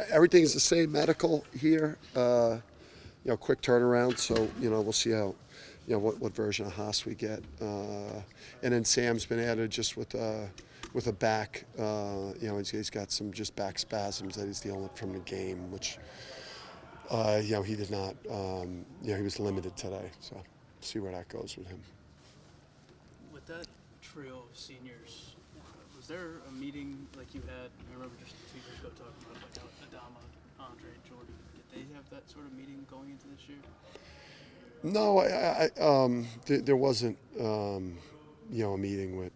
Everything's the same medical here. Quick turnaround. So we'll see how, what version of Haas we get. And then Sam's been added just with a back. He's got some just back spasms that he's dealing with from the game, which he did not. He was limited today. So see where that goes with him. With that trio of seniors, was there a meeting like you had? I remember just 2 years ago talking about like Adama, Andre, Jordan. Did they have that sort of meeting going into this year? No, there wasn't. A meeting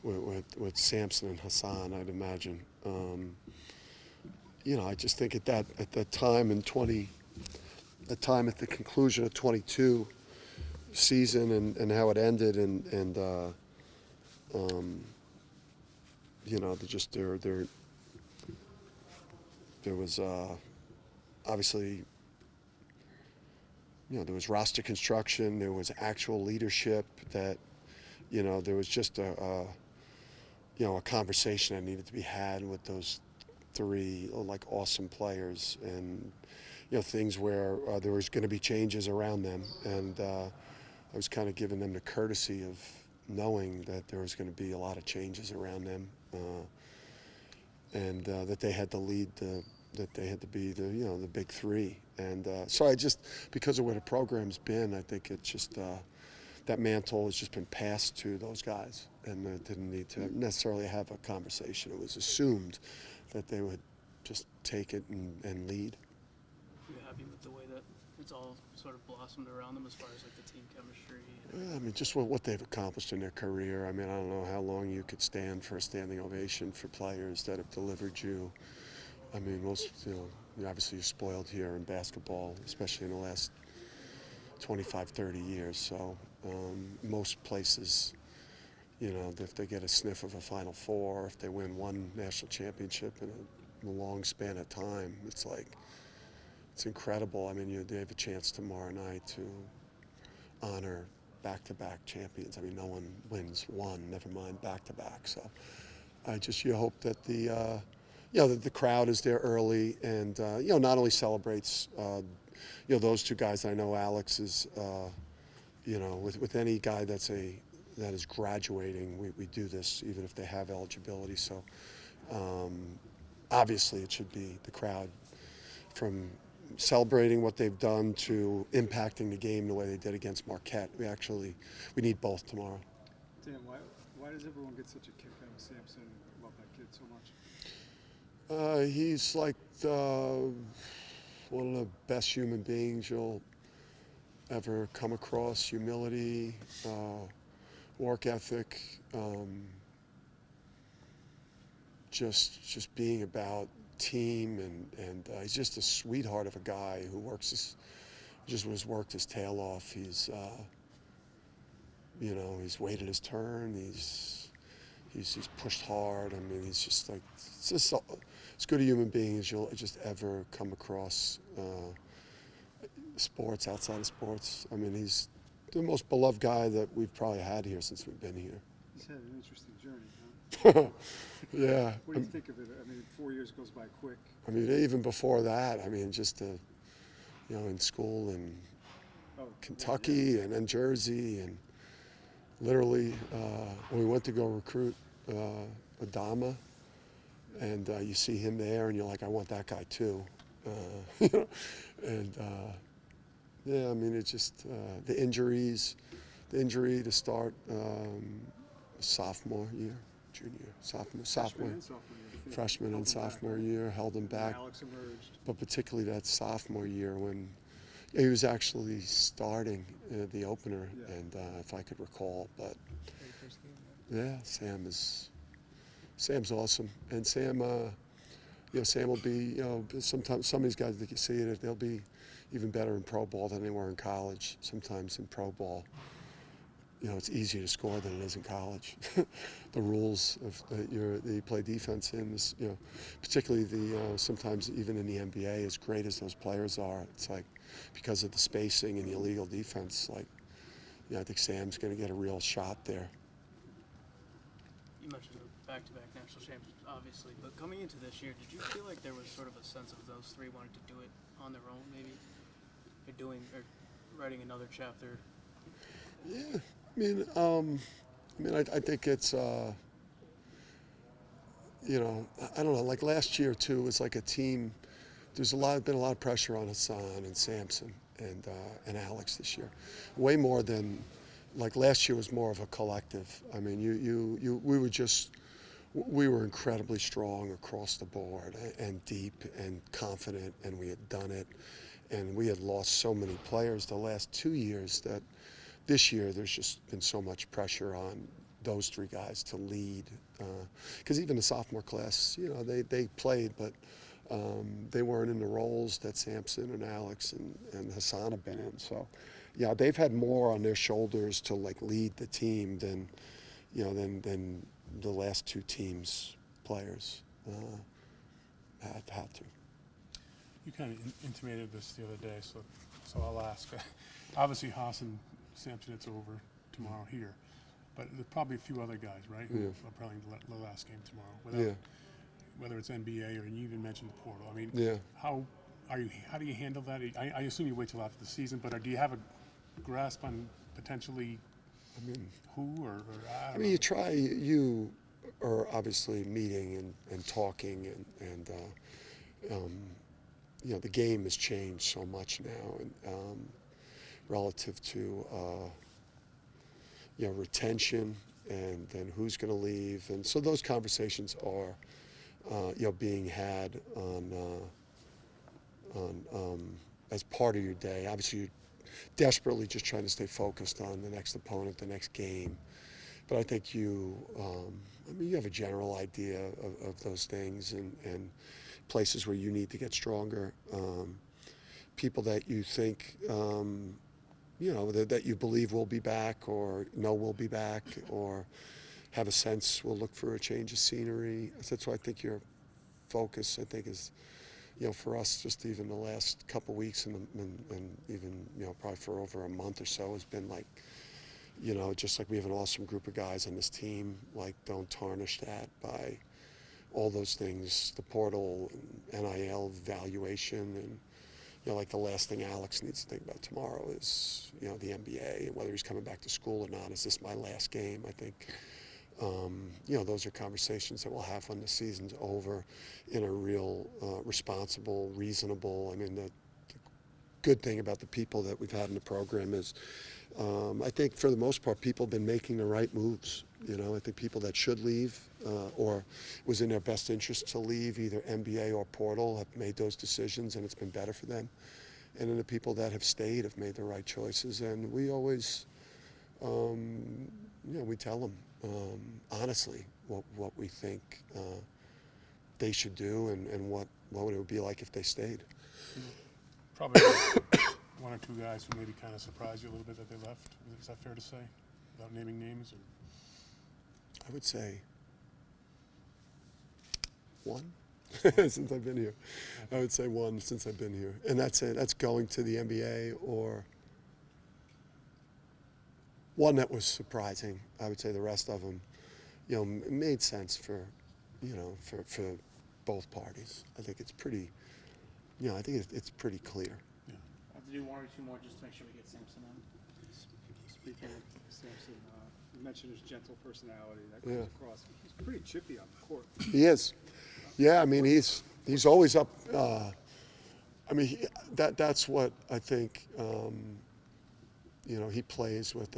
with Samson and Hassan. I'd imagine. I just think at that time in at the conclusion of 22 season and how it ended and there was obviously there was roster construction, there was actual leadership that there was just a conversation that needed to be had with those three like awesome players and things where there was going to be changes around them and I was kind of giving them the courtesy of knowing that there was going to be a lot of changes around them and that they had to lead that they had to be the big three and so I just because of where the program's been I think it's just that mantle has just been passed to those guys and didn't need to necessarily have a conversation. It was assumed that they would just take it and lead. Are you happy with the way that it's all sort of blossomed around them as far as like the team chemistry? I mean, just what they've accomplished in their career. I mean, I don't know how long you could stand for a standing ovation for players that have delivered you. I mean, most, obviously you're spoiled here in basketball, especially in the last 25, 30 years. So most places, if they get a sniff of a Final Four, if they win one national championship in a long span of time, it's incredible. I mean, they have a chance tomorrow night to honor back-to-back champions. I mean, no one wins one, never mind back-to-back. So you hope that that the crowd is there early and, not only celebrates, those two guys. I know Alex is, with any guy that is graduating, we do this even if they have eligibility. So obviously it should be the crowd from celebrating what they've done to impacting the game the way they did against Marquette. We need both tomorrow. Dan, why does everyone get such a kick out of Samson? I love that kid so much. He's like one of the best human beings you'll ever come across. Humility, work ethic, just being about team, and he's just a sweetheart of a guy who worked his tail off. He's he's waited his turn. He's pushed hard. I mean, he's just like as good a human being as you'll just ever come across. Sports, outside of sports. I mean, he's the most beloved guy that we've probably had here since we've been here. He's had an interesting journey, huh? Yeah. What do you think of it? I mean, 4 years goes by quick. I mean, even before that, I mean, just in school in Kentucky and then Jersey, and literally when we went to go recruit Adama, and you see him there, and you're like, I want that guy too. And yeah, I mean, it's just the injury to start sophomore year, junior, sophomore, freshman and sophomore year held him back. Alex emerged. But particularly that sophomore year when he was actually starting the opener, and if I could recall, but yeah, Sam's awesome, and Sam, Sam will be, sometimes some of these guys that you see it, they'll be even better in pro ball than they were in college. Sometimes in pro ball, it's easier to score than it is in college. The rules that you play defense in, particularly sometimes even in the NBA, as great as those players are, it's like because of the spacing and the illegal defense, I think Sam's going to get a real shot there. You mentioned the back-to-back national champions. obviously, but coming into this year, did you feel like there was sort of a sense of those three wanted to do it on their own, maybe, or writing another chapter? Yeah, I think it's I don't know. Like last year too, it was like a team. There's been a lot of pressure on Hassan and Samson and Alex this year, way more than like last year was more of a collective. I mean, we were incredibly strong across the board and deep and confident, and we had done it, and we had lost so many players the last 2 years that this year there's just been so much pressure on those three guys to lead, because even the sophomore class, they played, but they weren't in the roles that Samson and Alex and Hassan have been in. So, yeah, they've had more on their shoulders to like lead the team than the last two teams' players have had to. You kind of intimated this the other day, so I'll ask. Obviously, Haas and Samson, it's over tomorrow here, but there's probably a few other guys, right? Who are probably the last game tomorrow. Whether it's NBA or you even mentioned the portal. I mean, how do you handle that? I assume you wait till after the season, but do you have a grasp on potentially who or I don't know. You try. You are obviously meeting and talking and the game has changed so much now, and relative to retention and then who's going to leave, and so those conversations are being had on as part of your day. Obviously, you're desperately just trying to stay focused on the next opponent, the next game. But I think you have a general idea of those things and places where you need to get stronger. People that you think, that you believe will be back or know will be back or have a sense will look for a change of scenery. That's why I think your focus, is, for us, just even the last couple weeks and even, probably for over a month or so has been like, just like we have an awesome group of guys on this team, like don't tarnish that by all those things, the portal, and NIL valuation, and, like the last thing Alex needs to think about tomorrow is, the NBA and whether he's coming back to school or not. Is this my last game? I think, those are conversations that we'll have when the season's over in a real responsible, reasonable. The good thing about the people that we've had in the program is I think for the most part people have been making the right moves. I think people that should leave or was in their best interest to leave, either NBA or portal, have made those decisions and it's been better for them. And then the people that have stayed have made the right choices. And we always, we tell them honestly what we think they should do and what it would be like if they stayed. Probably one or two guys who maybe kind of surprised you a little bit that they left. Is that fair to say, without naming names? Or? I would say one since I've been here. I would say one since I've been here. And that's it. That's going to the NBA or one that was surprising. I would say the rest of them, made sense for both parties. I think it's pretty, it's pretty clear. I have to do one or two more just to make sure we get Samson in. Speaking of Samson, you mentioned his gentle personality that comes across. He's pretty chippy on the court. He is. Yeah, he's always up. That's what I think. He plays with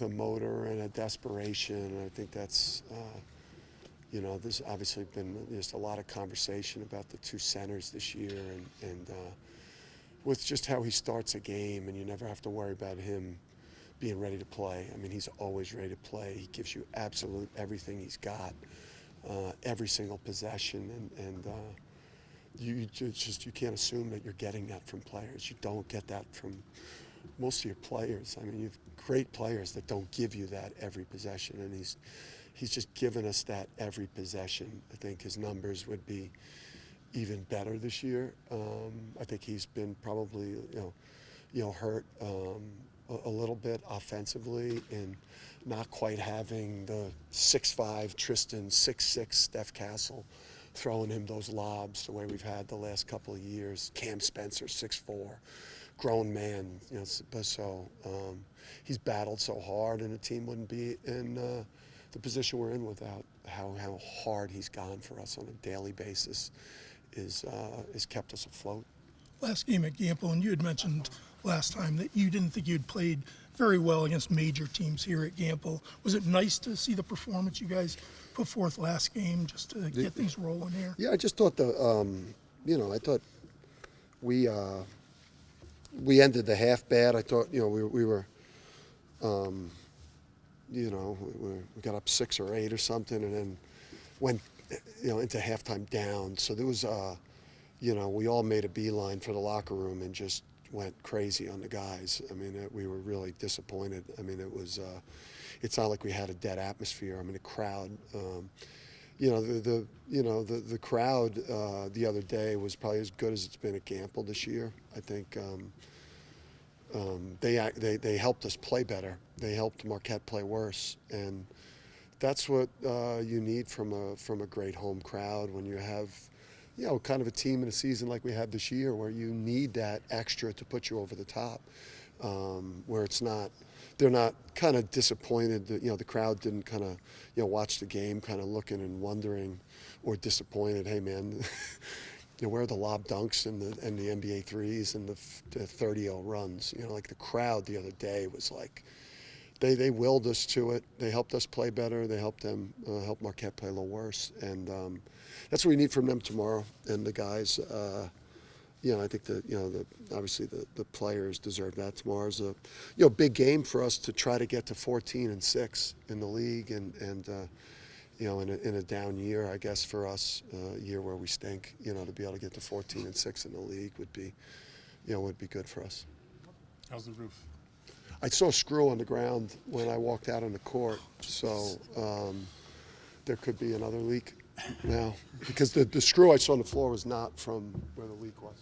a motor and a desperation, and I think that's. There's obviously been just a lot of conversation about the two centers this year, and with just how he starts a game, and you never have to worry about him being ready to play. He's always ready to play. He gives you absolute everything he's got, every single possession, and you can't assume that you're getting that from players. You don't get that from most of your players. You have great players that don't give you that every possession, and he's just given us that every possession. I think his numbers would be even better this year. I think he's been probably hurt a little bit offensively and not quite having the 6'5" Tristan, 6'6" Steph Castle throwing him those lobs the way we've had the last couple of years. Cam Spencer, 6'4", grown man. He's battled so hard, and the team wouldn't be in the position we're in without how hard he's gone for us on a daily basis. Is kept us afloat. Last game at Gamble, and you had mentioned last time that you didn't think you'd played very well against major teams here at Gamble. Was it nice to see the performance you guys put forth last game just to get things rolling here? Yeah, I just thought I thought we ended the half bad. I thought we were we got up 6 or 8 or something, and then went into halftime down. So there was we all made a beeline for the locker room and just went crazy on the guys. I mean, we were really disappointed. I mean, it was it's not like we had a dead atmosphere. I mean, the crowd the crowd the other day was probably as good as it's been at Gamble this year. I think they helped us play better. They helped Marquette play worse, and that's what you need from a great home crowd when you have kind of a team in a season like we had this year, where you need that extra to put you over the top, where they're not kind of disappointed that the crowd didn't kind of watch the game kind of looking and wondering or disappointed. Hey man, where are the lob dunks and the NBA threes and the 30-0 runs? Like the crowd the other day was like, they willed us to it. They helped us play better. They helped them help Marquette play a little worse, and that's what we need from them tomorrow. And the guys, I think obviously the players deserve that. Tomorrow's a big game for us to try to get to 14-6 in the league, and in a down year, I guess for us, a year where we stink, to be able to get to 14-6 in the league would be good for us. How's the roof? I saw a screw on the ground when I walked out on the court, so there could be another leak now, because the screw I saw on the floor was not from where the leak was.